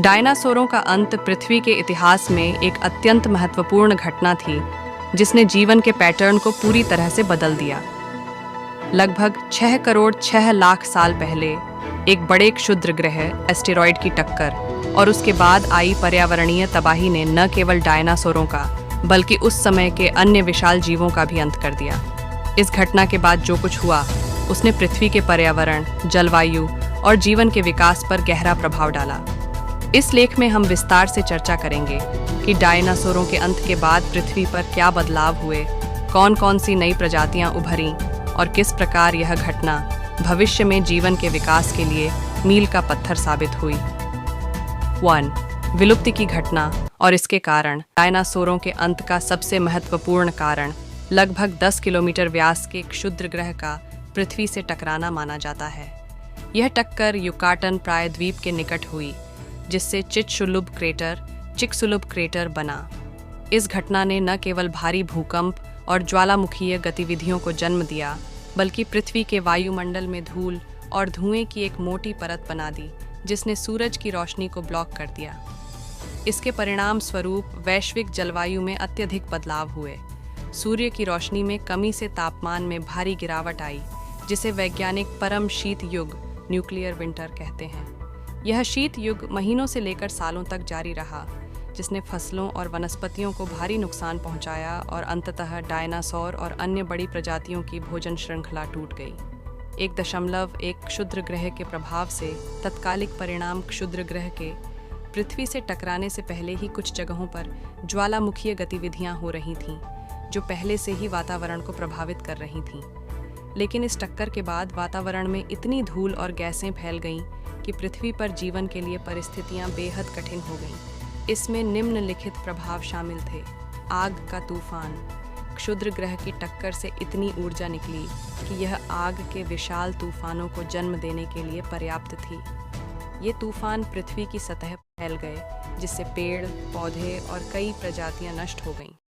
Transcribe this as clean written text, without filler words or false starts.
डायनासोरों का अंत पृथ्वी के इतिहास में एक अत्यंत महत्वपूर्ण घटना थी जिसने जीवन के पैटर्न को पूरी तरह से बदल दिया। लगभग 6 करोड़ 6 लाख साल पहले एक बड़े क्षुद्र ग्रह एस्टेरॉयड की टक्कर और उसके बाद आई पर्यावरणीय तबाही ने न केवल डायनासोरों का बल्कि उस समय के अन्य विशाल जीवों का भी अंत कर दिया। इस घटना के बाद जो कुछ हुआ उसने पृथ्वी के पर्यावरण, जलवायु और जीवन के विकास पर गहरा प्रभाव डाला। इस लेख में हम विस्तार से चर्चा करेंगे कि डायनासोरों के अंत के बाद पृथ्वी पर क्या बदलाव हुए, कौन-कौन सी नई प्रजातियां उभरीं और किस प्रकार यह घटना भविष्य में जीवन के विकास के लिए मील का पत्थर साबित हुई। 1. विलुप्ति की घटना और इसके कारण। डायनासोरों के अंत का सबसे महत्वपूर्ण कारण लगभग 10 किलोमीटर व्यास के क्षुद्र ग्रह का पृथ्वी से टकराना माना जाता है। यह टक्कर युकाटन प्रायद्वीप के निकट हुई, जिससे चिकसुलुब क्रेटर बना। इस घटना ने न केवल भारी भूकंप और ज्वालामुखीय गतिविधियों को जन्म दिया, बल्कि पृथ्वी के वायुमंडल में धूल और धुएं की एक मोटी परत बना दी, जिसने सूरज की रोशनी को ब्लॉक कर दिया। इसके परिणाम स्वरूप वैश्विक जलवायु में अत्यधिक बदलाव हुए। सूर्य की रोशनी में कमी से तापमान में भारी गिरावट आई, जिसे वैज्ञानिक परम शीत युग न्यूक्लियर विंटर कहते हैं। यह शीत युग महीनों से लेकर सालों तक जारी रहा, जिसने फसलों और वनस्पतियों को भारी नुकसान पहुंचाया और अंततः डायनासोर और अन्य बड़ी प्रजातियों की भोजन श्रृंखला टूट गई। 1.1 क्षुद्र ग्रह के प्रभाव से तत्कालिक परिणाम। क्षुद्र ग्रह के पृथ्वी से टकराने से पहले ही कुछ जगहों पर ज्वालामुखीय गतिविधियां हो रही थीं, जो पहले से ही वातावरण को प्रभावित कर रही थीं। लेकिन इस टक्कर के बाद वातावरण में इतनी धूल और गैसें फैल गईं कि पृथ्वी पर जीवन के लिए परिस्थितियां बेहद कठिन हो गईं। इसमें निम्नलिखित प्रभाव शामिल थे। आग का तूफान। क्षुद्र ग्रह की टक्कर से इतनी ऊर्जा निकली कि यह आग के विशाल तूफानों को जन्म देने के लिए पर्याप्त थी। ये तूफान पृथ्वी की सतह पर फैल गए, जिससे पेड़, पौधे और कई प्रजातियां नष्ट हो गईं।